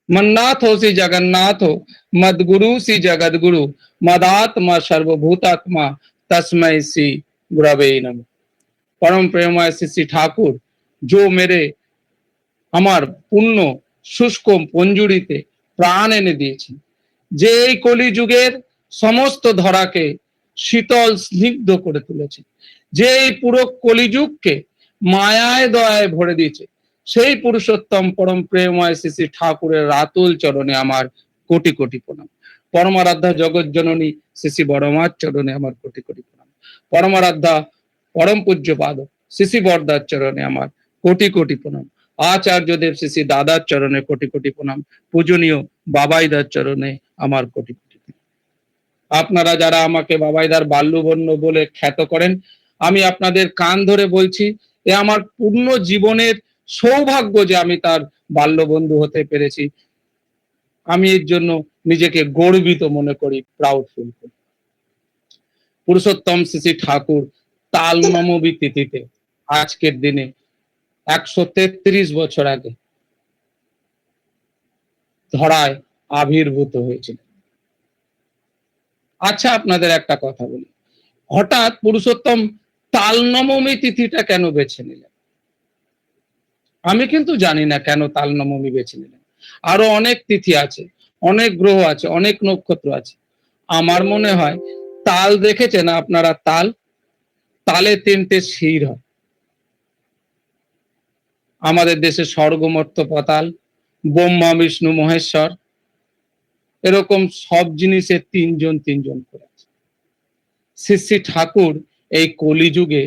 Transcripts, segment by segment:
मन्नाथ हो सी जगन्नाथ हो, मदगुरु सी जगत गुरु, मदात्मा सर्वभूतात्मा, तस्मै श्री गुरवे नमः। परम प्रेममय श्री श्री ठाकुर जो मेरे আমার পূর্ণ শুষ্ক পঞ্জুরিতে প্রাণ এনে দিয়েছেন, যে এই কলিযুগের সমস্ত ধরাকে শীতল স্নিগ্ধ করে তুলেছে, যে এই পুরো কলিযুগকে মায়ায় দয়ায় ভরে দিয়েছে, সেই পুরুষোত্তম পরম প্রেমময় শ্রী শ্রী ঠাকুরের রাতুল চরণে আমার কোটি কোটি প্রণাম। পরমারাধ্যা জগৎ জননী শ্রী শ্রী বড়মার চরণে আমার কোটি কোটি প্রণাম। পরমারাধ্যা পরম পূজ্যপাদ শ্রী শ্রী বরদার চরণে আমার কোটি কোটি প্রণাম। আচার্যদেব শ্রী শ্রী দাদার চরণে কোটি কোটি প্রণাম। পূজনীয় বাবাইদার চরণে আমার কোটি কোটি প্রণাম। আপনারা যারা আমাকে বাবাইদার বাল্যবন্য বলে খ্যাত করেন, আমি আপনাদের কান ধরে বলছি, এ আমার পূর্ণ জীবনের সৌভাগ্য যে আমি তার বাল্যবন্ধু হতে পেরেছি। আমি এর জন্য নিজেকে গর্বিত মনে করি, প্রাউড ফিল করি। পুরুষোত্তম শ্রী শ্রী ঠাকুর তাল নবমী তিথিতে আজকের দিনে 133 বছর আগে ধরায় আবির্ভূত হয়েছিল। আচ্ছা, আপনাদের একটা কথা বলি, হঠাৎ পুরুষোত্তম তাল নবমী তিথিটা কেন বেছে নিলেন? আমি কিন্তু জানি না কেন তাল নবমী বেছে নিলেন। আরো অনেক তিথি আছে, অনেক গ্রহ আছে, অনেক নক্ষত্র আছে। আমার মনে হয় তাল দেখেছেন আপনারা, তাল, তালে 3টে শির হয়। আমাদের দেশে স্বর্গ মর্ত্য পাতাল, ব্রহ্মা বিষ্ণু মহেশ্বর, এরকম সব জিনিসের 3জন 3জন করে আছে। শ্রী শ্রী ঠাকুর এই কলিযুগে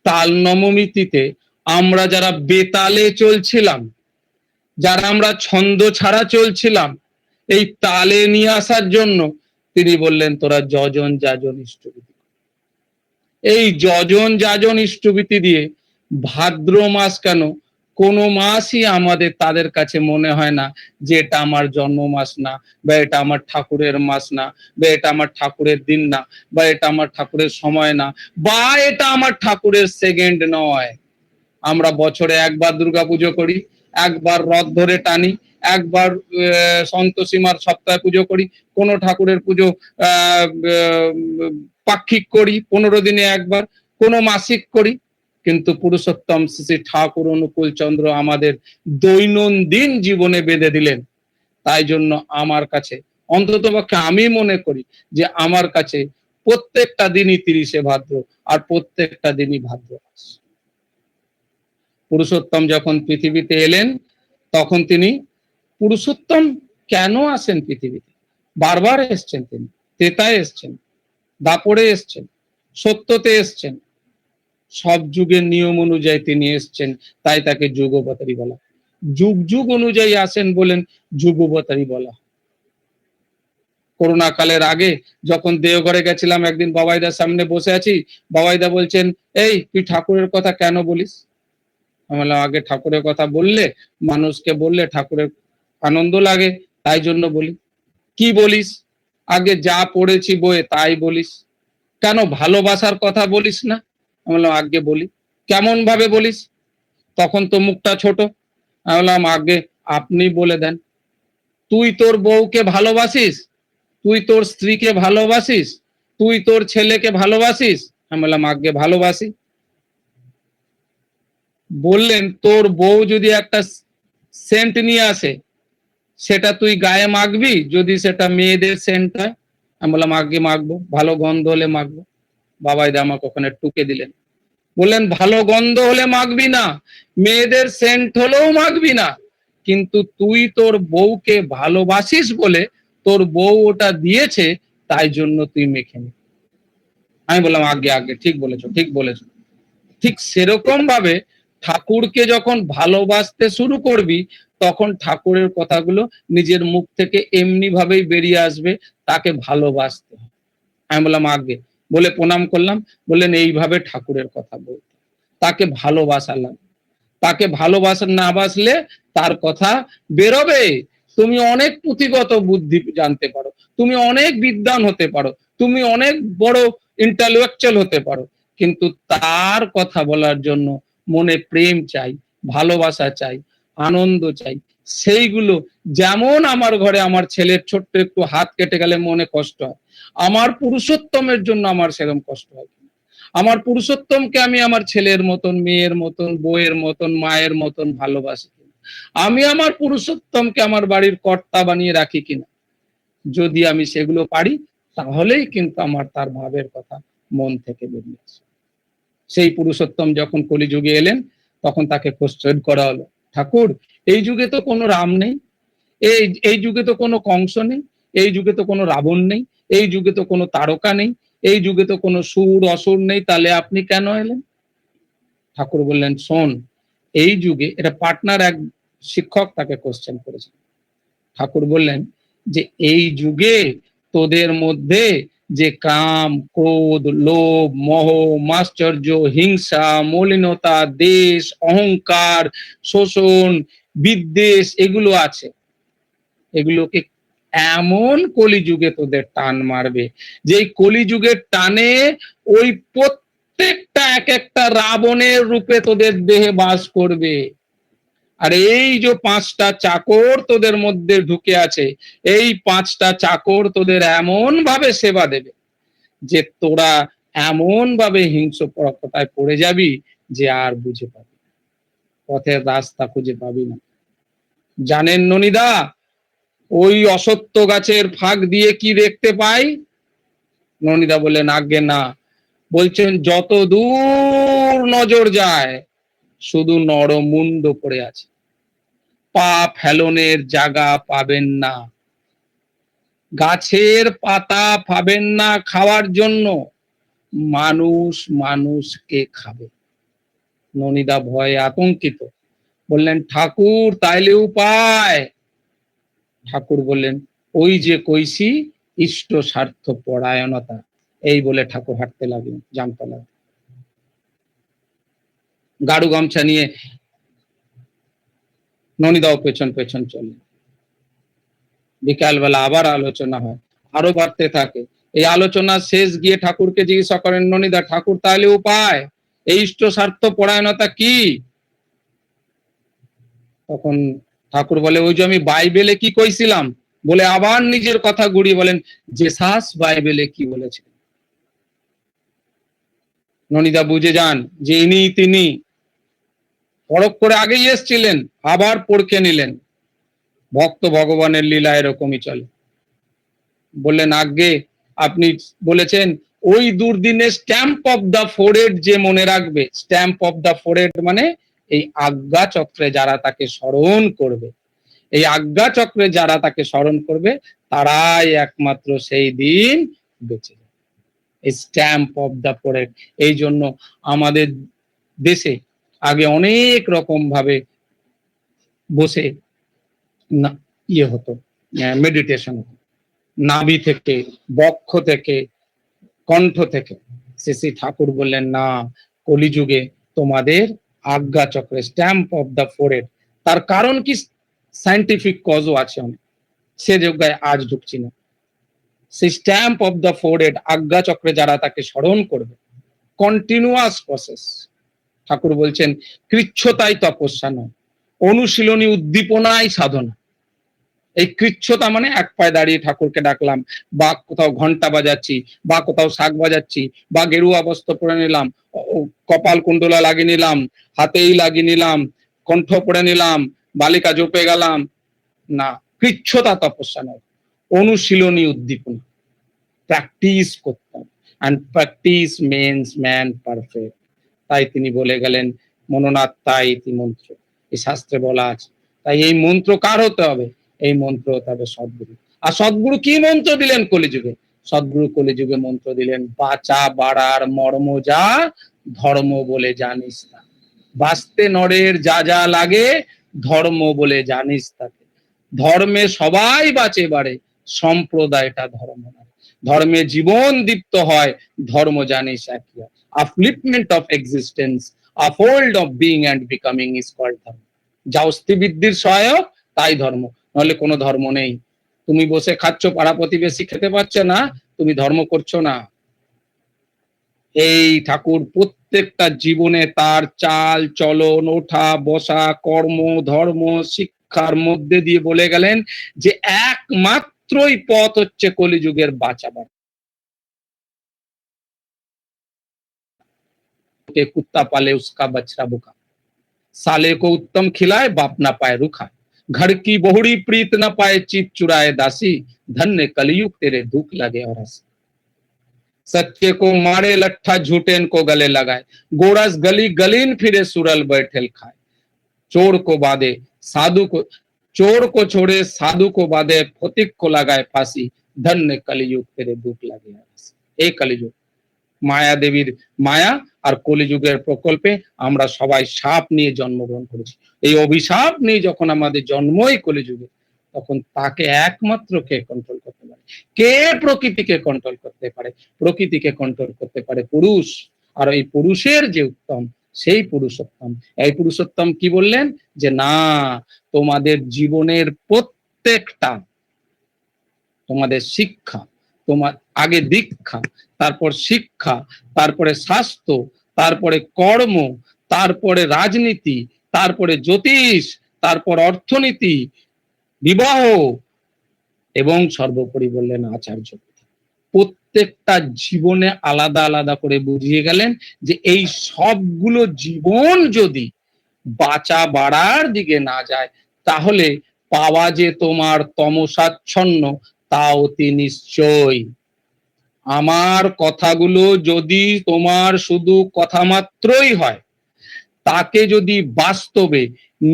তাল নবমীতে আমরা যারা বেতালে চলছিলাম, যারা আমরা ছন্দ ছাড়া চলছিলাম, এই তালে নিয়ে আসার জন্য তিনি বললেন তোরা যজন যাজন ইষ্টভীতি। এই যজন যাজন ইষ্টভীতি দিয়ে ভাদ্র মাস কেন, কোন মাসই আমাদের তাদের কাছে মনে হয় না যে এটা আমার জন্ম মাস না, বা এটা আমার ঠাকুরের মাস না, বা এটা আমার ঠাকুরের দিন না, বা এটা আমার ঠাকুরের সময় না, বা এটা আমার ঠাকুরের সেকেন্ড নয়। আমরা বছরে একবার দুর্গাপুজো করি, একবার রথ ধরে টানি, একবার সন্তোষীমার সপ্তাহে পুজো করি, কোন ঠাকুরের পুজো পাক্ষিক করি, 15 দিনে একবার, কোন মাসিক করি। কিন্তু পুরুষোত্তম শ্রী ঠাকুর অনুকূল চন্দ্র আমাদের দৈনন্দিন জীবনে বেঁধে দিলেন। তাই জন্য আমার কাছে, অন্ততপক্ষে আমি মনে করি যে আমার কাছে প্রত্যেকটা দিনই 30শে ভাদ্র, আর প্রত্যেকটা দিনই ভাদ্র মাস। পুরুষোত্তম যখন পৃথিবীতে এলেন, তখন তিনি পুরুষোত্তম কেন আসেন পৃথিবীতে? বারবার এসছেন, তিনি ত্রেতায় এসছেন, দাপরে এসছেন, সত্যতে এসছেন, সব যুগের নিয়ম অনুযায়ী তিনি এসছেন, তাই তাকে যুগবতারী বলা। যুগ যুগ অনুযায়ী আসেন বলেন যুগবতারী বলা। করোনা কালের আগে যখন দেওঘরে গেছিলাম, একদিন বাবাইদার সামনে বসে আছি, বাবাইদা বলছেন, এই তুই ঠাকুরের কথা কেন বলিস? আমি বললাম, আগে ঠাকুরের কথা বললে, মানুষকে বললে ঠাকুরের আনন্দ লাগে, তাই জন্য বলি। কি বলিস? আগে যা পড়েছি বইয়ে তাই বলিস, কেন ভালোবাসার কথা বলিস না? আমি বললাম, আগে বলি। কেমন ভাবে বলিস? তখন তো মুখটা ছোট। আমি বললাম, আগে আপনি বলে দেন। তুই তোর বউকে ভালোবাসিস? তুই তোর স্ত্রীকে ভালোবাসিস? তুই তোর ছেলেকে ভালোবাসিস? আমি বললাম, আগে ভালোবাসি। বললেন, তোর বউ যদি একটা সেন্ট নিয়ে আসে, সেটা তুই গায়ে মাখবি যদি সেটা মেয়েদের সেন্ট হয়? আমি বললাম, আগে মাখবো, ভালো গন্ধ হলে মাখবো। বাবাইদা আমাকে ওখানে টুকে দিলেন, বললেন, ভালো গন্ধ হলে মাখবি না, মেয়েদের সেন্ট হলেও মাখবি না, কিন্তু তুই তোর বউকে ভালোবাসিস বলে তোর বউ ওটা দিয়েছে, তাই জন্য তুই মেখে নি। আমি বললাম, আগে আগে ঠিক বলেছো, ঠিক বলেছো। ঠিক সেরকম ভাবে ঠাকুরকে যখন ভালোবাসতে শুরু করবি, তখন ঠাকুরের কথাগুলো নিজের মুখ থেকে এমনি ভাবেই বেরিয়ে আসবে, তাকে ভালোবাসতে হবে। আমি বললাম, আগে। বলে প্রণাম করলাম। বললেন, এইভাবে ঠাকুরের কথা বলতে, তাকে ভালোবাসালাম। তাকে ভালোবাসা না বাসলে তার কথা বেরোবে। তুমি অনেক পুঁথিগত বুদ্ধি জানতে পারো, তুমি অনেক বিদ্বান হতে পারো, তুমি অনেক বড় ইন্টেলেকচুয়াল হতে পারো, কিন্তু তার কথা বলার জন্য মনে প্রেম চাই, ভালোবাসা চাই। আনন্দ চাই, সেইগুলো যেমন আমার ঘরে আমার ছেলের ছোট্ট একটু হাত কেটে গেলে মনে কষ্ট হয়, আমার পুরুষোত্তমের জন্য আমার সেরকম কষ্ট হয়। আমার পুরুষোত্তমকে আমি আমার ছেলের মতন, মেয়ের মতন, বউয়ের মতন, মায়ের মতন ভালোবাসি কিনা, আমি আমার পুরুষোত্তমকে আমার বাড়ির কর্তা বানিয়ে রাখি কিনা, যদি আমি সেগুলো পারি তাহলেই কিন্তু আমার তার ভাবের কথা মন থেকে বেরিয়ে আসে। সেই পুরুষোত্তম যখন কলিযুগে এলেন তখন তাকে কোশ্চেন করা হলো, ঠাকুর এই যুগে তো কোনো রাম নেই, এই যুগে তো কোনো কংস নেই, এই যুগে তো কোনো রাবণ নেই, এই যুগে তো কোনো তারকা নেই, এই যুগে তো কোনো সুর অসুর নেই, তাহলে আপনি কেন এলেন? ঠাকুর বললেন, শোন, এই যুগে, এটা পাটনার এক শিক্ষক তাকে কোশ্চেন করেছে, ঠাকুর বললেন যে এই যুগে তোদের মধ্যে যে কাম, ক্রোধ, লোভ, মোহ, মাশ্চর্য, হিংসা, মলিনতা, দেশ, অহংকার, শোষণ, বিদ্বেষ এগুলো আছে, এগুলোকে এমন কলিযুগে তোদের টান মারবে যে এই কলিযুগের টানে ওই প্রত্যেকটা এক একটা রাবণের রূপে তোদের দেহে বাস করবে। আর এই যে 5টা চাকর তোদের মধ্যে ঢুকে আছে, এই 5টা চাকর তোদের এমন ভাবে সেবা দেবে যে তোরা এমন ভাবে হিংস্রতায় পড়ে যাবি যে আর বুঝে পাবি না, পথের রাস্তা খুঁজে পাবি না। জানেন ননিদা, ওই অসত্য গাছের ফাঁক দিয়ে কি দেখতে পাই? ননিদা বললেন, আজ্ঞে না। বলছেন, যত দূর নজর যায় শুধু নরমুণ্ড পড়ে আছে, পা ফেলনের জায়গা পাবেন না, গাছের পাতা পাবেন না খাওয়ার জন্য, মানুষ মানুষকে খাবে। ননিদা ভয়ে আতঙ্কিত, বললেন, ঠাকুর তাইলে উপায়? ঠাকুর বললেন, ওই যে কইছি ইষ্ট স্বার্থ পরায়ণতা। এই বলে ঠাকুর হাঁটতে লাগলেন জামতলা, গাড়ু গামছা নিয়ে ননিদাও পেছন পেছন চললেন। বিকালবেলা আবার আলোচনা হয়, আরো বাড়তে থাকে। এই আলোচনা শেষ গিয়ে ঠাকুরকে জিজ্ঞাসা করেন ননিদা, ঠাকুর তাহলে উপায়, এই ইষ্ট স্বার্থ পরায়ণতা কি? তখন ঠাকুর বলে, ওই যে আমি বাইবেলে কি কইছিলাম, বলে আবার নিজের কথা ঘুরিয়ে বলেন, জেসাস বাইবেলে কি বলেছে। ননিদা বুঝে যান যে ইনি তিনি, পরখ করে আগেই এসছিলেন, আবার পরখে নিলেন। ভক্ত ভগবানের লীলা এরকমই চলে। বললেন, আজ্ঞে আপনি বলেছেন ওই দুর্দিনে স্ট্যাম্প অফ দা ফোরহেড যে মনে রাখবে, স্ট্যাম্প অফ দা ফোরহেড মানে এই আজ্ঞা চক্রে যারা তাকে স্মরণ করবে, এই আজ্ঞা চক্রে যারা তাকে স্মরণ করবে তারাই একমাত্র সেই দিন বেঁচে যাবে। এই স্ট্যাম্প অফ দা ফোরহেড, এই জন্য আমাদের দেশে আগে অনেক রকম ভাবে বসে না ইয়ে হতো, মেডিটেশন হতো, নাভি থেকে, বক্ষ থেকে, কণ্ঠ থেকে। শ্রী ঠাকুর বললেন, না, কলিযুগে তোমাদের আজ্ঞা চক্রে স্ট্যাম্প অফ দা ফোরহেড। তার কারণ কি, সায়েন্টিফিক কজও আছে অনেক, সে জায়গায় আজ ঢুকছি না। সেই স্ট্যাম্প অফ দা ফোরহেড আজ্ঞা চক্রে যারা তাকে স্মরণ করবে, কন্টিনিউয়াস প্রসেস। ঠাকুর বলছেন, কৃচ্ছতাই তপস্যা নয়, অনুশীলনী উদ্দীপনাই সাধনা। এই কৃচ্ছতা মানে এক পায়ে দাঁড়িয়ে ঠাকুরকে ডাকলাম, বা কোথাও ঘন্টা বাজাচ্ছি, বা কোথাও শাক বাজাচ্ছি, বা গেরুয়া বস্ত্র পরে নিলাম, কপাল কুণ্ডলা লাগিয়ে নিলাম, হাতেই লাগিয়ে নিলাম, কণ্ঠ পড়ে নিলাম, বালিকা জপে গেলাম, না, কৃচ্ছতা তপস্যা নয়, অনুশীলনী উদ্দীপনা, প্র্যাকটিস করতাম। And practice makes man perfect. তাই তিনি বলে গেলেন, মননাত্মা ইতি মন্ত্র, এই শাস্ত্রে বলা আছে। তাই এই মন্ত্র কার হতে হবে? এই মন্ত্র হতে হবে সদ্গুরু। আর সদ্গুরু কি মন্ত্র দিলেন কলিযুগে? সদ্গুরু কলিযুগে মন্ত্র দিলেন, বাঁচা বাড়ার মর্ম যা, ধর্ম বলে জানিস না। বাঁচতে নরের যা যা লাগে, ধর্ম বলে জানিস তাকে। ধর্মে সবাই বাঁচে বাড়ে, সম্প্রদায়টা ধর্ম না। ধর্মে জীবন দীপ্ত হয়, ধর্ম জানিস একই। upliftment of existence, uphold of being and becoming is called ধর্ম। যা অস্থিবৃদ্ধির সহায়ক তাই ধর্ম, নাহলে কোনো ধর্ম নেই। তুমি বসে খাচ্ছ, পাড়া প্রতিবেশী খেতে পাচ্ছে না, তুমি ধর্ম করছো না। এই ঠাকুর প্রত্যেকটা জীবনে তার চাল চলন, ওঠা বসা, কর্ম ধর্ম শিক্ষার মধ্যে দিয়ে বলে গেলেন যে একমাত্রই পথ হচ্ছে কলিযুগের বাঁচাবার। কুত্তা পালে উস্কা বছরা বুকা, साले को उत्तम खिलाए बाप ना पाए रुखा, घर की बहुड़ी प्रीत न पाए चित चुराए दासी, धन्य कलयुग तेरे दुख लगे और हंसी। सच्चे को मारे लट्ठा झूठे को गले लगाए, गोरस गली गलीन फिरे सुरल बैठेल खाए, चोर को बांधे साधु को, चोर को छोड़े साधु को बांधे, फतिक को लगाए फांसी, धन्य कलयुग तेरे दुख लगे और हंसी। এই কলিযুগ মায়া দেবীর মায়া আর কলিযুগের প্রকল্পে আমরা সবাই সাপ নিয়ে জন্মগ্রহণ করেছি। এই অভিশাপ নিয়ে যখন আমাদের জন্মই কলিযুগে, তখন তাকে একমাত্র কে কন্ট্রোল করতে পারে? কে প্রকৃতিকে কন্ট্রোল করতে পারে? প্রকৃতিকে কন্ট্রোল করতে পারে পুরুষ। আর এই পুরুষের যে উত্তম, সেই পুরুষোত্তম। এই পুরুষোত্তম কি বললেন? যে না, তোমাদের জীবনের প্রত্যেকটা, তোমাদের শিক্ষা, তোমার আগে দীক্ষা, তারপর শিক্ষা, তারপরে স্বাস্থ্য, তারপরে কর্ম, তারপরে রাজনীতি, তারপরে জ্যোতিষ, তারপর অর্থনীতি, বিবাহ এবং সর্বোপরি বললেন আচার্য। প্রত্যেকটা জীবনে আলাদা আলাদা করে বুঝিয়ে গেলেন যে এই সবগুলো জীবন যদি বাঁচা বাড়ার দিকে না যায়, তাহলে পাওয়া যে তোমার তমসাচ্ছন্ন তা অতি নিশ্চয়। আমার কথাগুলো যদি তোমার শুধু কথা মাত্রই হয়, তাকে যদি বাস্তবে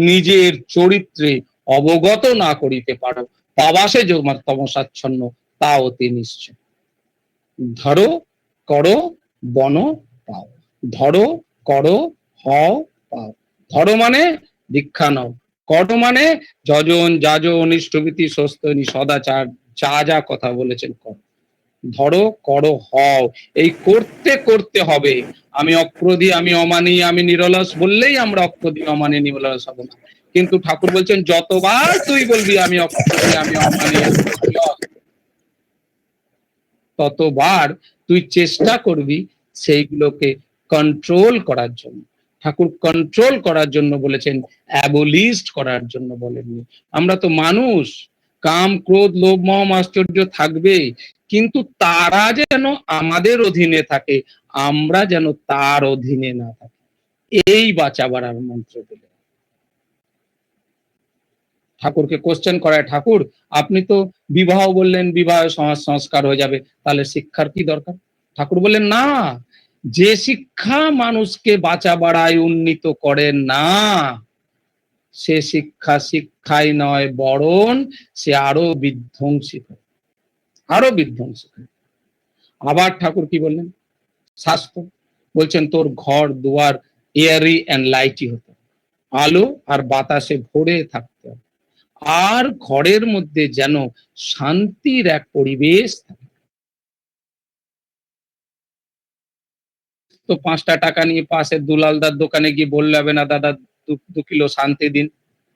নিজের চরিত্রে অবগত না করিতে পারো, পাওয়া সে তোমার তমসাচ্ছন্ন তা অতি নিশ্চয়। ধরো করো বন পাও, ধরো করো হও পাও। ধরো মানে দীক্ষা নাও, করো মানে যজন যাজন ইষ্টভীতি স্বস্তি সদাচার যা যা কথা বলেছেন করো, ধরো করো হও। এই করতে করতে হবে। আমি অক্রোধী, আমি অমানি, আমি নিরলস বললেই আমরা অক্রোধী অমানি নিরলস হব না। কিন্তু ঠাকুর বলছেন যতবার তুই বলবি আমি অক্রোধী, আমি অমানি, ততবার তুই চেষ্টা করবি সেইগুলোকে কন্ট্রোল করার জন্য। ঠাকুর কন্ট্রোল করার জন্য বলেছেন, অ্যাবলিস্ট করার জন্য বলেননি। আমরা তো মানুষ, কাম ক্রোধ লোভ মোহ আশ্চর্য থাকবে, কিন্তু তারা যেন আমাদের অধীনে থাকে, আমরা যেন তার অধীনে না থাকি। এই বাঁচাবার মন্ত্র দিলেন। ঠাকুরকে কোশ্চেন করায়, ঠাকুর আপনি তো বিবাহ বললেন, বিবাহ সমাজ সংস্কার হয়ে যাবে, তাহলে শিক্ষার কি দরকার? ঠাকুর বললেন না, যে শিক্ষা মানুষকে বাঁচা বাড়ায় উন্নীত করে না, সে শিক্ষা শিক্ষাই নয়, বরং সে আরো বিধ্বংসী করে, আরো বিধ্বংসী করে। আবার ঠাকুর কি বললেন? স্বাস্থ্য বলছেন তোর ঘর দুয়ার এয়ারি অ্যান্ড লাইটি হতে, আলো আর বাতাসে ভরে থাকতে হবে, আর ঘরের মধ্যে যেন শান্তির এক পরিবেশ থাকে। তো 5টা টাকা নিয়ে পাশে দুলালদার দোকানে গিয়ে বললে হবে না, দাদা 2 কিলো শান্তি দিন,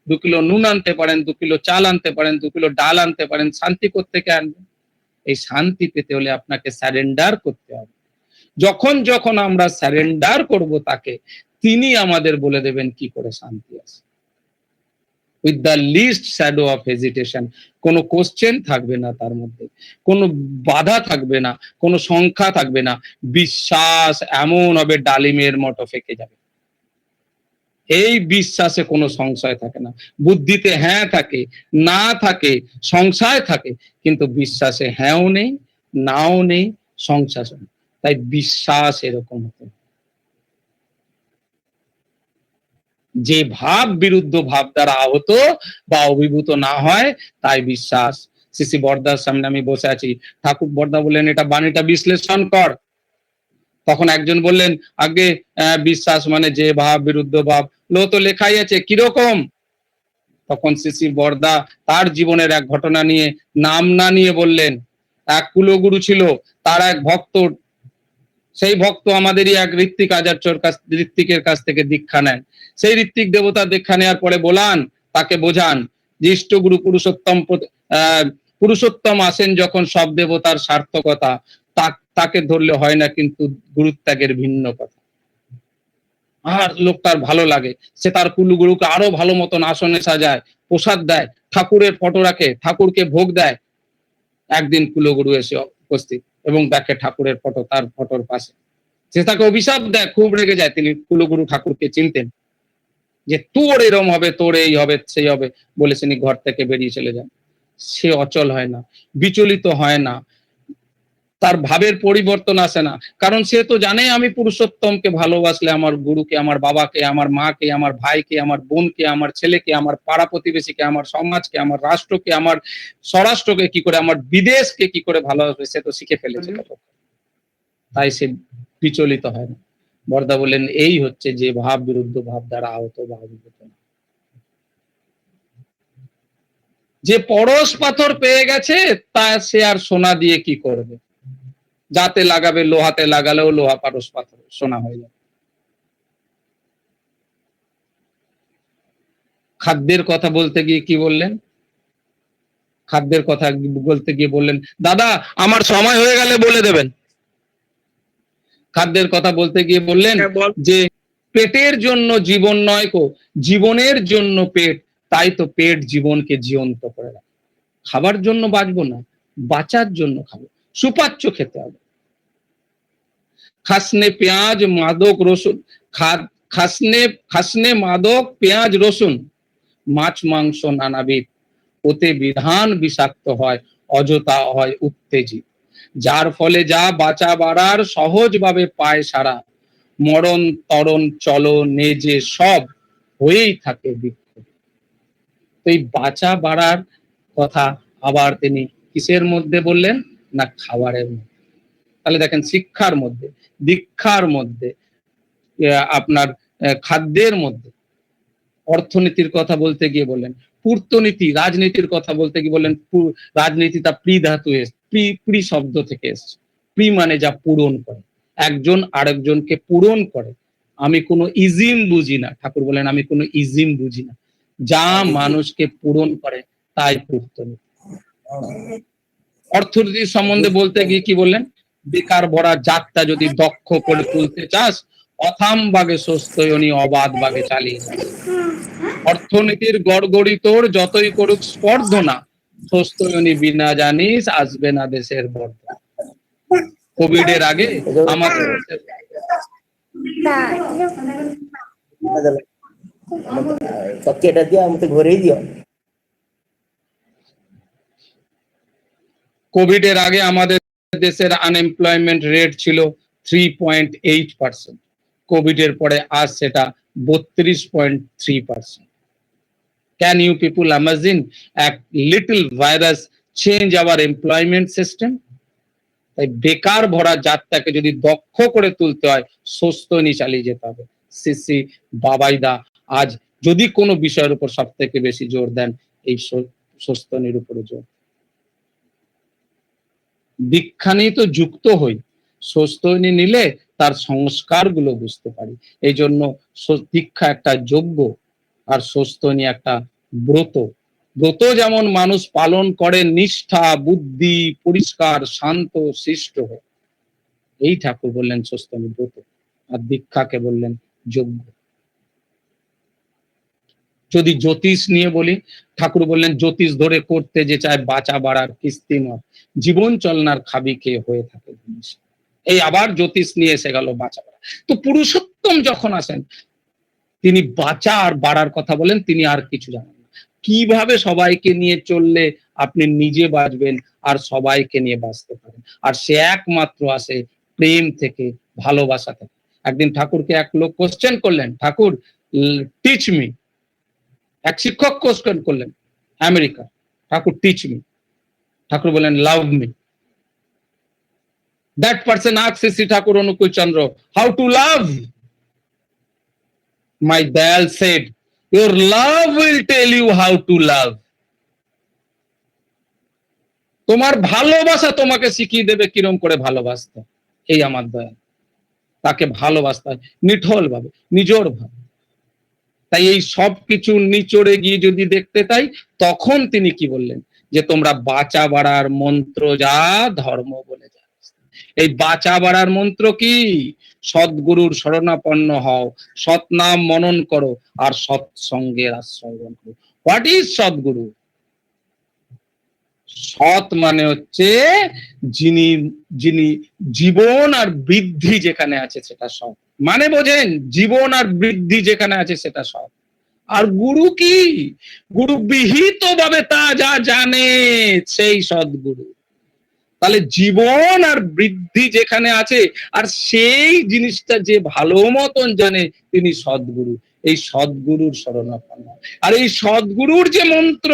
2 কিলো নুন আনতে পারেন, 2 কিলো চাল আনতে পারেন, 2 কিলো ডাল আনতে পারেন। শান্তি কোত্থেকে আনবেন? এই শান্তি পেতে হলে আপনাকে সারেন্ডার করতে হবে। যখন যখন আমরা সারেন্ডার করব তাকে, তিনি আমাদের বলে দেবেন কি করে শান্তি আসে। with the least shadow of hesitation, কোনো কোশ্চেন থাকবে না তার মধ্যে, কোনো বাধা থাকবে না, কোনো সংখ্যা থাকবে না। বিশ্বাস এমন হবে ডালিমের মতো ফেকে যাবে। এই বিশ্বাসে কোনো সংশয় থাকে না। বুদ্ধিতে হ্যাঁ থাকে, না থাকে, সংশয় থাকে, কিন্তু বিশ্বাসে হ্যাঁও নেই, নাও নেই, সংশয় নেই। তাই বিশ্বাস এরকম হতে, যে ভাব বিরুদ্ধ ভাব দ্বারা আহত বা অভিভূত না হয়, তাই বিশ্বাস। শ্রী বরদার সামনে আমি বসে আছি, ঠাকুর বরদা বললেন এটা বাণীটা বিশ্লেষণ কর। তখন একজন বললেন আগে বিশ্বাস মানে যে ভাব বিরুদ্ধ ভাব, লো তো লেখাই আছে কিরকম। তখন শ্রী বরদা তার জীবনের এক ঘটনা নিয়ে, নাম না নিয়ে বললেন, এক কুলগুরু ছিল, তার এক ভক্ত, সেই ভক্ত আমাদেরই এক ঋত্বিক আচার্যর কাছ, ঋত্বিকের কাছ থেকে দীক্ষা নেন। সেই ঋত্বিক দেবতা দীক্ষা নেওয়ার পরে বলান, তাকে বোঝান যে ইষ্টগুরু পুরুষোত্তম, পুরুষোত্তম আসেন যখন সব দেবতার সার্থকতা, তাকে ধরলে হয় না, কিন্তু গুরুত্যাগের ভিন্ন কথা। আর লোকটার ভালো লাগে, সে তার কুলুগুরুকে আরো ভালো মতন আসনে সাজায়, প্রসাদ দেয়, ঠাকুরের ফটো রাখে, ঠাকুরকে ভোগ দেয়। একদিন কুলগুরু এসে উপস্থিত এবং দেখে ঠাকুরের ফটো তার ফটোর পাশে, সে তাকে অভিশাপ দেয়, খুব রেগে যায়। তিনি কুলগুরু ঠাকুরকে চিনতেন, যে তোর এরম হবে, তোর এই হবে, সেই হবে বলে তিনি ঘর থেকে বেরিয়ে চলে যান। সে অচল হয় না, বিচলিত হয় না, তার ভাবের পরিবর্তন আসে না, কারণ সে তো জানে আমি পুরুষোত্তমকে ভালোবাসলে আমার গুরুকে, আমার বাবাকে, আমার মাকে, আমার ভাইকে, আমার বোনকে, আমার ছেলেকে, আমার পাড়া প্রতিবেশীকে, আমার সমাজকে, আমার রাষ্ট্রকে, আমার স্বরাষ্ট্রকে কি করে, আমার বিদেশকে কি করে ভালোবাসবে সে তো শিখে ফেলেছে। তাই সে বিচলিত হয় না। বরদা বললেন এই হচ্ছে যে ভাব বিরুদ্ধ ভাব দ্বারা আহত বা অভিভূত না। যে পরশ পাথর পেয়ে গেছে তা সে আর সোনা দিয়ে কি করবে, যাতে লাগাবে, লোহাতে লাগালেও লোহা পারস পাথর সোনা হয়ে যাবে। খাদ্যের কথা বলতে গিয়ে কি বললেন, খাদ্যের কথা বলতে গিয়ে বললেন দাদা আমার সময় হয়ে গেলে বলে দেবেন। খাদ্যের কথা বলতে গিয়ে বললেন যে পেটের জন্য জীবন নয় কো, জীবনের জন্য পেট, তাই তো পেট জীবনকে জীবন্ত করে রাখে। খাবার জন্য বাঁচবো না, বাঁচার জন্য খাবো, সুপাচ্য খেতে হবে। খাসনে পেঁয়াজ মাদক রসুন, খাসনে মাদক পেঁয়াজ রসুন, মাছ মাংস নানাবিধ, ওতে বিধান বিষাক্ত হয়, অযথা হয় উত্তেজিত, যার ফলে যা বাঁচা বাড়ার সহজভাবে পায় সারা, মরণ তরণ চলো নেজে সব হয়েই থাকে বিক্ষোভ। এই বাঁচা বাড়ার কথা আবার তিনি কিসের মধ্যে বললেন না, খাবারের মধ্যে। তাহলে দেখেন শিক্ষার মধ্যে, দীক্ষার মধ্যে, আপনার খাদ্যের মধ্যে, অর্থনীতির কথা বলতে গিয়ে বললেন, পূর্তনীতি রাজনীতির কথা বলতে গিয়ে বললেন রাজনীতিটা প্রি ধাতু প্রি শব্দ থেকে এসছে। প্রি মানে যা পূরণ করে, একজন আরেকজনকে পূরণ করে। আমি কোনো ইজিম বুঝি না, ঠাকুর বলেন আমি কোনো ইজিম বুঝি না, যা মানুষকে পূরণ করে তাই পূর্তনীতি। অর্থনীতির সম্বন্ধে বলতে গিয়ে কি বললেন, বেকার ভরা জাতটা যদি দক্ষ করে তুলতে চাস, অথাম বাগে সস্তয়নী অবাধ বাগে চালিয়ে যাস। অর্থনীতির গড়গড়ি তোর যতই করুক স্পর্ধনা, সস্তয়নী বিনা জানিস আসবে না দেশের বর্ধনা। কোভিড এর আগে আমাদের কোভিড এর আগে আমাদের দেশের আনএমপ্লয়মেন্ট রেট ছিল 3.8%, কোভিড এর পরে আজ সেটা 32.3%। Can you people imagine a little virus change our employment system? তাই বেকার ভরা জাতটাকে যদি দক্ষ করে তুলতে হয়, সস্তনী চালিয়ে যেতে হবে। শ্রী বাবাইদা আজ যদি কোনো বিষয়ের উপর সব থেকে বেশি জোর দেন, এই সস্তনীর উপরে জোর। দীক্ষা নিয়ে তো যুক্ত হই, সস্তনী নিলে তার সংস্কার গুলো বুঝতে পারি। এই জন্য দীক্ষা একটা যজ্ঞ আর সস্তনী একটা ব্রত। ব্রত যেমন মানুষ পালন করে নিষ্ঠা, বুদ্ধি, পরিষ্কার, শান্ত, শিষ্ট হয়ে, এই ঠাকুর বললেন সস্তনী ব্রত, আর দীক্ষাকে বললেন যজ্ঞ। যদি জ্যোতিষ নিয়ে বলি, ঠাকুর বললেন জ্যোতিষ ধরে করতে যে চায় বাঁচা বাড়ার কিস্তি নয়, জীবন চলনার খাবি খেয়ে হয়ে থাকে জিনিস। এই আবার জ্যোতিষ নিয়ে এসে গেল বাঁচা বাড়া। তো পুরুষোত্তম যখন আসেন তিনি বাঁচা আর বাড়ার কথা বলেন, তিনি আর কিছু জানেন না। কিভাবে সবাইকে নিয়ে চললে আপনি নিজে বাঁচবেন আর সবাইকে নিয়ে বাঁচতে পারেন, আর সে একমাত্র আসে প্রেম থেকে, ভালোবাসা থেকে। একদিন ঠাকুরকে এক লোক কোশ্চেন করলেন, ঠাকুর টিচ মি, এক শিক্ষক কোশ্চেন করলেন America, Thakur teach me, Thakur বলেন love me. That person asks Shri Thakur Anukul Chandra, how to love? My Dayal said, your love will tell you how to love. তোমার ভালোবাসা তোমাকে শিখিয়ে দেবে কিরম করে ভালোবাসতে। এই আমার দয়াল, তাকে ভালোবাসতে হয় নিঠল ভাবে, নিজর ভাবে। তাই এই সব কিছু নিচড়ে গিয়ে যদি দেখতে তাই, তখন তিনি কি বললেন, যে তোমরা বাঁচা বাড়ার মন্ত্র যা ধর্ম বলে যা। এই বাঁচা বাড়ার মন্ত্র কি? সদ্গুরুর শরণাপন্ন হও, সৎ নাম মনন করো, আর সৎসঙ্গের আশ্রয় গ্রহণ করো। হোয়াট ইজ সদ্গুরু? সৎ মানে হচ্ছে যিনি যিনি জীবন আর বৃদ্ধি যেখানে আছে সেটা সৎ। মানে বোঝেন, জীবন আর বৃদ্ধি যেখানে আছে সেটা সৎ। আর গুরু কি? গুরু বিহিত ভাবে তা যা জানে সেই সদ্গুরু। তাহলে জীবন আর বৃদ্ধি যেখানে আছে আর সেই জিনিসটা যে ভালো মতন জানে তিনি সদ্গুরু। এই সদ্গুরুর শরণাপন্ন, আর এই সদ্গুরুর যে মন্ত্র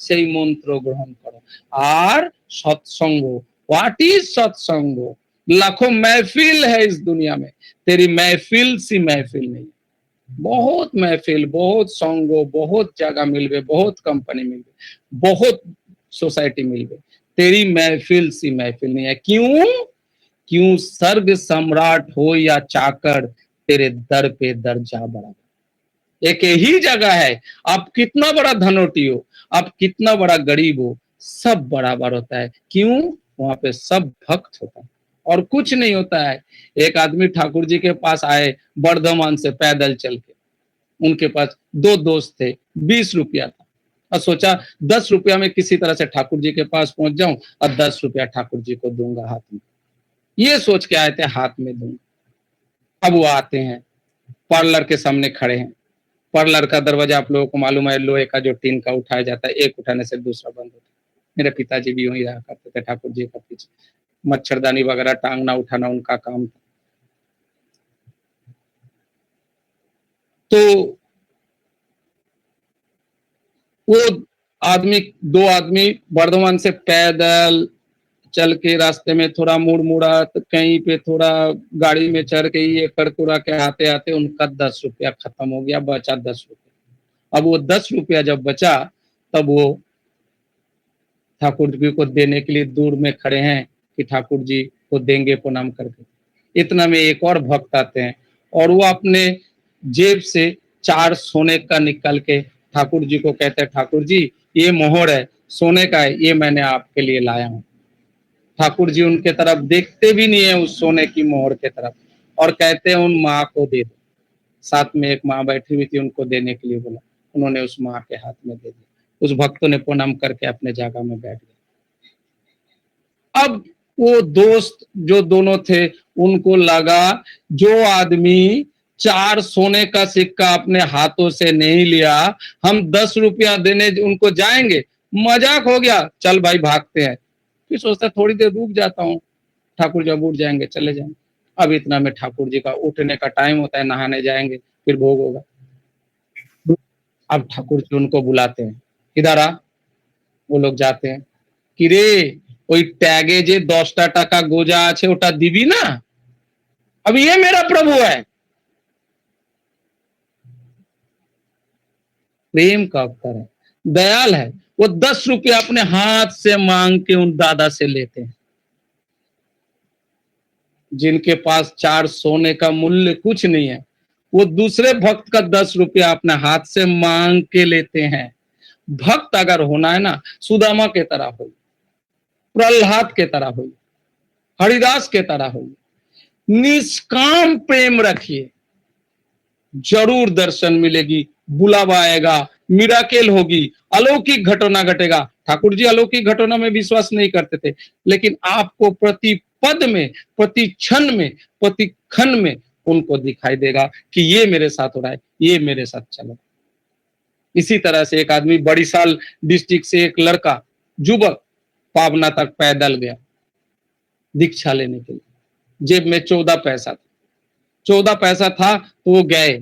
সেই মন্ত্র গ্রহণ করো। আর সৎসঙ্গ, व्हाट इज सत्संग? लाखों महफिल है इस दुनिया में, तेरी महफिल सी महफिल नहीं। बहुत महफिल, बहुत संग, बहुत जगह मिलबे, बहुत कंपनी मिलबे, बहुत सोसाइटी मिलबे, तेरी महफिल सी महफिल नहीं है। क्यों? क्यों सर्ग सम्राट हो या चाकर, तेरे दर पे दर्जा बराबर। एक ही जगह है, आप कितना बड़ा धनोटी हो, आप कितना बड़ा गरीब हो, सब बराबर होता है। क्यों? वहां पे सब भक्त होता है और कुछ नहीं होता है। एक आदमी ठाकुर जी के पास आए बर्धमान से पैदल चल के, उनके पास दो दोस्त थे, 20 रुपया था, और सोचा 10 रुपया में किसी तरह से ठाकुर जी के पास पहुंच जाऊं और 10 रुपया ठाकुर जी को दूंगा हाथ में, ये सोच के आए थे हाथ में दूंगा। अब वो आते हैं, पार्लर के सामने खड़े हैं। पार्लर का दरवाजा आप लोगों को मालूम है, लोहे का जो टीन का उठाया जाता है, एक उठाने से दूसरा बंद होता है। मेरे पिताजी भी वहीं रहा करते थे ठाकुर जी का पीछे, मच्छरदानी वगैरह टांगना उठाना उनका काम था। तो वो आदमी, दो आदमी बर्धमान से पैदल चल के रास्ते में थोड़ा मुड़ मुड़ा, तो कहीं पे थोड़ा गाड़ी में चढ़ के ये करकुरा के आते आते उनका 10 रुपया खत्म हो गया, बचा 10 रुपया। अब वो 10 रुपया जब बचा तब वो ठाकुर जी को देने के लिए दूर में खड़े हैं कि ठाकुर जी को देंगे प्रणाम करके। इतना में एक और भक्त आते हैं और वो अपने जेब से 4 सोने का निकाल के ठाकुर जी को कहते हैं, ठाकुर जी ये मोहर है, सोने का है, ये मैंने आपके लिए लाया हूँ। ठाकुर जी उनके तरफ देखते भी नहीं है, उस सोने की मोहर के तरफ, और कहते हैं उन माँ को दे दो। साथ में एक माँ बैठी हुई थी, उनको देने के लिए बोला, उन्होंने उस माँ के हाथ में दे दिया। उस भक्त ने प्रणाम करके अपने जगह में बैठ गया। अब वो दोस्त जो दोनों थे उनको लगा जो आदमी 4 सोने का सिक्का अपने हाथों से नहीं लिया, हम 10 रुपया देने उनको जाएंगे, मजाक हो गया, चल भाई भागते हैं। फिर सोचता थोड़ी देर रुक जाता हूँ, ठाकुर जब उठ जाएंगे चले जाएंगे। अब इतना में ठाकुर जी का उठने का टाइम होता है, नहाने जाएंगे, फिर भोग होगा। अब ठाकुर जी उनको बुलाते हैं, इधर आ। वो लोग जाते हैं कि रे ওই ট্যাগে যে 10টা টাকা গোজা আছে ওটা দিবি না? अब ये मेरा प्रभु है। प्रेम का अवतार है, दयाल है। वो 10 रुपया अपने हाथ से मांग के उन दादा से लेते हैं, जिनके पास 4 सोने का मूल्य कुछ नहीं है। वो दूसरे भक्त का 10 रुपया अपने हाथ से मांग के लेते हैं। भक्त अगर होना है ना, सुदामा के तरह हो, प्रहलाद के तरह हो, हरिदास के तरह हो, निष्काम प्रेम रखिए, जरूर दर्शन मिलेगी, बुलावा आएगा, मिराकेल होगी, अलौकिक घटना घटेगा। ठाकुर जी अलौकिक घटना में विश्वास नहीं करते थे, लेकिन आपको प्रति पद में, प्रति क्षण में, प्रति क्षण में उनको दिखाई देगा कि ये मेरे साथ हो रहा है, ये मेरे साथ चलो। इसी तरह से एक आदमी बड़ीसाल डिस्ट्रिक्ट से एक लड़का युवक पावना तक पैदल गया दीक्षा लेने के लिए। जेब में 14 पैसा था, 14 पैसा था तो वो गए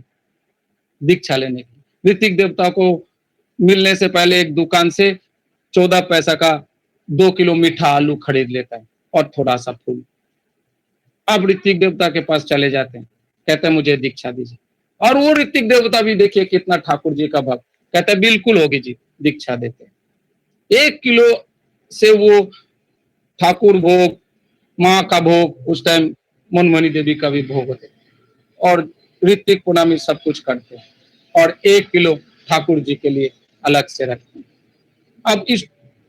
दीक्षा लेने के लिए। ऋतिक देवता को मिलने से पहले एक दुकान से 14 पैसा का 2 किलो मीठा आलू खरीद लेता है और थोड़ा सा फूल। अब ऋतिक देवता के पास चले जाते हैं, कहते हैं मुझे दीक्षा दीजिए। और वो ऋतिक देवता भी देखिए कितना ठाकुर जी का भक्त, कहते हैं बिल्कुल होगी जी, दीक्षा देते हैं। 1 किलो से वो ठाकुर भोग, माँ का भोग, उस टाइम मनमोहनी देवी का भी भोग होते, और ऋतिक प्रणामी सब कुछ करते हैं, और 1 किलो ठाकुर जी के लिए अलग से रखते हैं। अब इस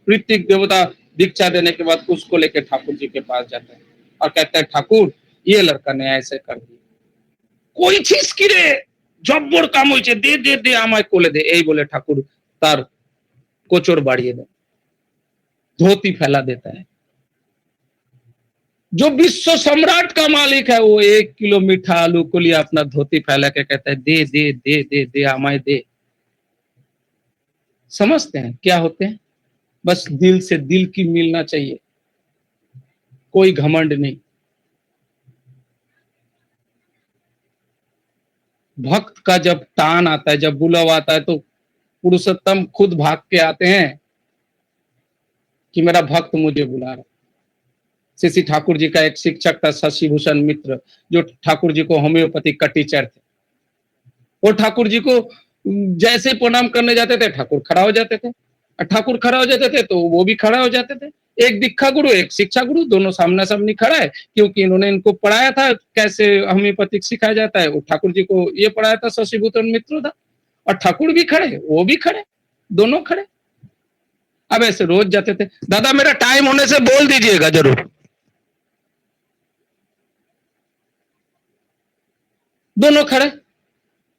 ऋतिक देवता दीक्षा देने के बाद उसको लेकर ठाकुर जी के पास जाते हैं। और कहते हैं ठाकुर ये लड़का ने ऐसे कर दिया, कोई चीज की रे जब्बर काम होइছে, दे दे दे আমায় কোলে दे, এই বলে ঠাকুর তার কোচর বাড়িয়ে দেয়, धोती फैला देता है। जो विश्व सम्राट का मालिक है वो 1 किलो मीठा आलू को लिए अपना धोती फैला के कहता है दे दे दे दे दे আমায় दे। समझते हैं क्या होते हैं? बस दिल से दिल की मिलना चाहिए, कोई घमंड नहीं। भक्त का जब टान आता है, जब बुलाव आता है, तो पुरुषोत्तम खुद भाग के आते हैं कि मेरा भक्त मुझे बुला रहा। श्री ठाकुर जी का एक शिक्षक था शशि भूषण मित्र, जो ठाकुर जी को होम्योपैथिक का टीचर थे। वो ठाकुर जी को जैसे प्रणाम करने जाते थे ठाकुर खड़ा हो जाते थे, और ठाकुर खड़ा हो जाते थे तो वो भी खड़ा हो जाते थे। एक दीक्षा गुरु एक शिक्षा गुरु दोनों सामना सामनी खड़ा है, क्योंकि इन्होंने इनको पढ़ाया था कैसे होम्योपैथिक सिखाया जाता है। वो ठाकुर जी को ये पढ़ाया था शशि भूषण मित्र था, और ठाकुर भी खड़े वो भी खड़े, दोनों खड़े। अब ऐसे रोज जाते थे। दादा मेरा टाइम होने से बोल दीजिएगा जरूर। दोनों खड़े।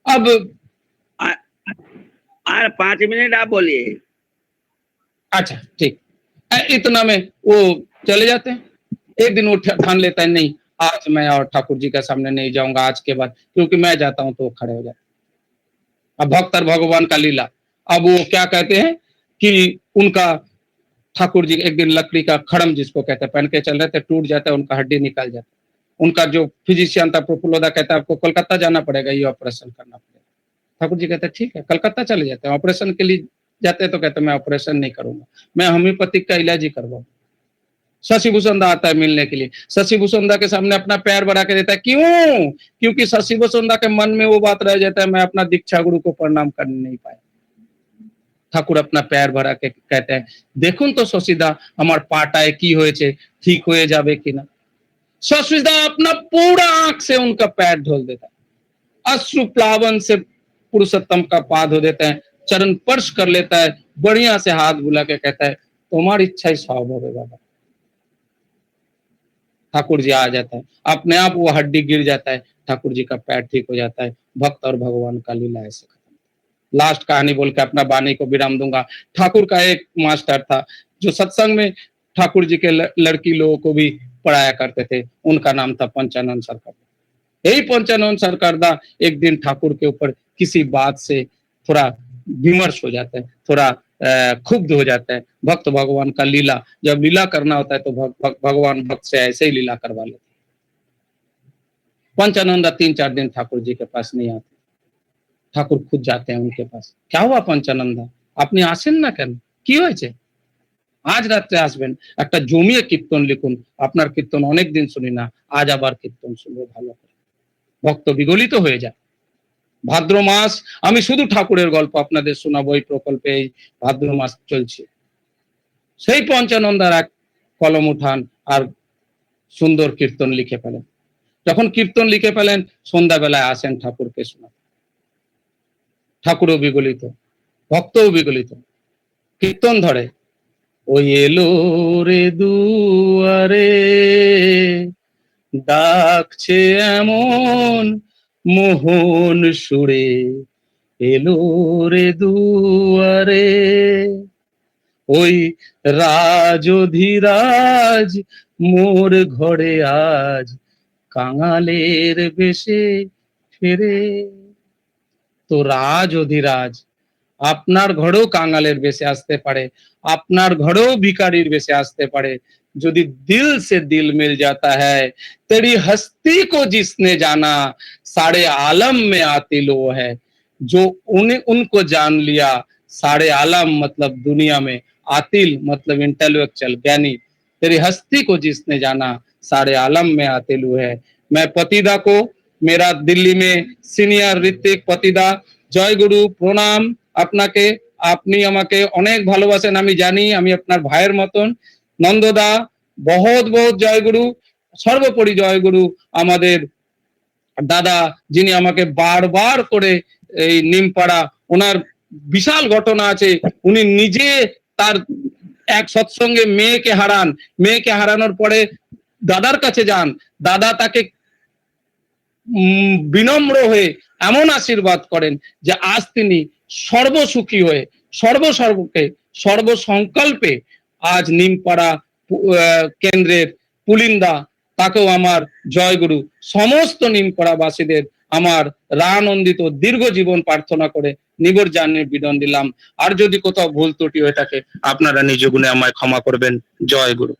अब 5 मिनट आप बोलिए। अच्छा ठीक, इतना में वो चले जाते हैं। एक दिन वो ठान लेता है नहीं आज मैं और ठाकुर जी के सामने नहीं जाऊंगा आज के बाद, क्योंकि मैं जाता हूं तो वो खड़े हो जाते। अब भक्त और भगवान का लीला। अब वो क्या कहते हैं कि उनका ठाकुर जी एक दिन लकड़ी का खड़म जिसको कहते हैं पहन के चल रहे थे, टूट जाता है, उनका हड्डी निकल जाता है। उनका जो फिजिशियन था प्रफुल्लोदा कहता है आपको कोलकाता जाना पड़ेगा, ये ऑपरेशन करना पड़ेगा। ठाकुर जी कहते हैं ठीक है कलकत्ता चले जाते हैं। ऑपरेशन के लिए जाते हैं तो कहते हैं मैं ऑपरेशन नहीं करूंगा, मैं होम्योपैथिक का इलाज ही करवाऊंगा। शशि भूषण आता है मिलने के लिए। शशि भूषण के सामने अपना पैर बढ़ा के देता है। क्यों? क्योंकि शशि भूषण के मन में वो बात रह जाता है मैं अपना दीक्षा गुरु को प्रणाम कर नहीं पाया। ठाकुर अपना पैर भरा के कहते हैं देखुन तो शशिदा हमार पाटाए की होएছে ठीक हो जावे कि ना। शशिदा अपना पूरा आंख से उनका पैर धोल देता है, अश्रु प्लावन से पुरुषोत्तम का पाद धो देता है, चरण स्पर्श कर लेता है, बढ़िया से हाथ बुला के कहता है तुम्हारी इच्छा ही सवाब होवे बाबा। ठाकुर जी आ जाता है, अपने आप वो हड्डी गिर जाता है, ठाकुर जी का पैर ठीक हो जाता है। भक्त और भगवान का लीला ऐसे खत्म। लास्ट कहानी बोल के अपना वाणी को विराम दूंगा। ठाकुर का एक मास्टर था जो सत्संग में ठाकुर जी के लड़की लोगों को भी पढ़ाया करते थे, उनका नाम था पंचानंद सरकार। यही पंचानंद सरकारदा एक दिन ठाकुर के ऊपर किसी बात से थोड़ा विमर्श हो जाता है, थोड़ा क्षुब्ध हो जाता है। भक्त भगवान का लीला, जब लीला करना होता है तो भगवान भक्त से ऐसे ही लीला करवा लेते। पंचानंदा 3-4 दिन ठाकुर जी के पास नहीं आते। ठाकुर खुद जाते हैं उनके पास। क्या हुआ पंचानंदा, আপনি আসেন না কেন, কি হয়েছে? আজ রাত্রে আসবেন, একটা জমিয়ে কীর্তন লিখুন, আপনার কীর্তন অনেক দিন শুনি না, আজ আবার কীর্তন শুনবো ভালো করে। ভক্ত বিগলিত হয়ে যায়। ভাদ্র মাস আমি শুধু ঠাকুরের গল্প আপনাদের শোনাবো, এই প্রকল্পে এই ভাদ্র মাস চলছে। সেই পঞ্চানন্দার এক কলম উঠান আর সুন্দর কীর্তন লিখে ফেলেন। যখন কীর্তন লিখে ফেলেন সন্ধ্যাবেলায় আসেন ঠাকুরকে শোনাতে। ঠাকুরও বিগলিত, ভক্তও বিগলিত। কীর্তন ধরে ওই এলো রে দুয়ারে ডাকছে এমন মোহন সুরে, এলো রে দুয়ারে ওই রাজধিরাজ মোর ঘরে আজ কাঙালের বেশে ফেরে। তো রাজ অধিরাজ আপনার ঘরেও কাঙালের বেশে আসতে পারে, আপনার ঘরেও ভিখারির বেশে আসতে পারে। যদি दिल से दिल मिल जाता है, तेरी हस्ती को जिसने जाना सारे आलम में आतिल वो है, जो उनको जान लिया सारे आलम मतलब दुनिया में, आतिल मतलब इंटेलेक्चुअल ज्ञानी, तेरी हस्ती को जिसने जाना सारे आलम में आतिल वो है। मैं पतिदा को, मेरा दिल्ली में সিনিয়র ঋত্বিক পতিদা, জয় গুরু প্রণাম আপনাকে। আপনি আমাকে অনেক ভালোবাসেন আমি জানি, আমি আপনার ভাইয়ের মতন। নন্দদা বহুত বহুত জয় গুরু। সর্বোপরি জয় গুরু আমাদের দাদা যিনি আমাকে বারবার করে এই নিমপাড়া, ওনার বিশাল ঘটনা আছে। উনি নিজে তার এক সৎসঙ্গে মেয়েকে হারান, মেয়েকে হারানোর পরে দাদার কাছে যান, দাদা তাকে বিনম্র হয়ে এমন আশীর্বাদ করেন যে আজ তিনি সর্বসুখী হয়ে সর্বসর্বকে সর্বসংকল্পে আজ নিমপাড়া কেন্দ্রের পুলিন্দা, তাকেও আমার জয়গুরু, সমস্ত নিমপাড়াবাসীদের আমার রানন্দিত দীর্ঘ জীবন প্রার্থনা করে নিবর জানের বিধান দিলাম। আর যদি কোথাও ভুল ত্রুটি হয়ে থাকে আপনারা নিজ গুণে আমায় ক্ষমা করবেন। জয় গুরু।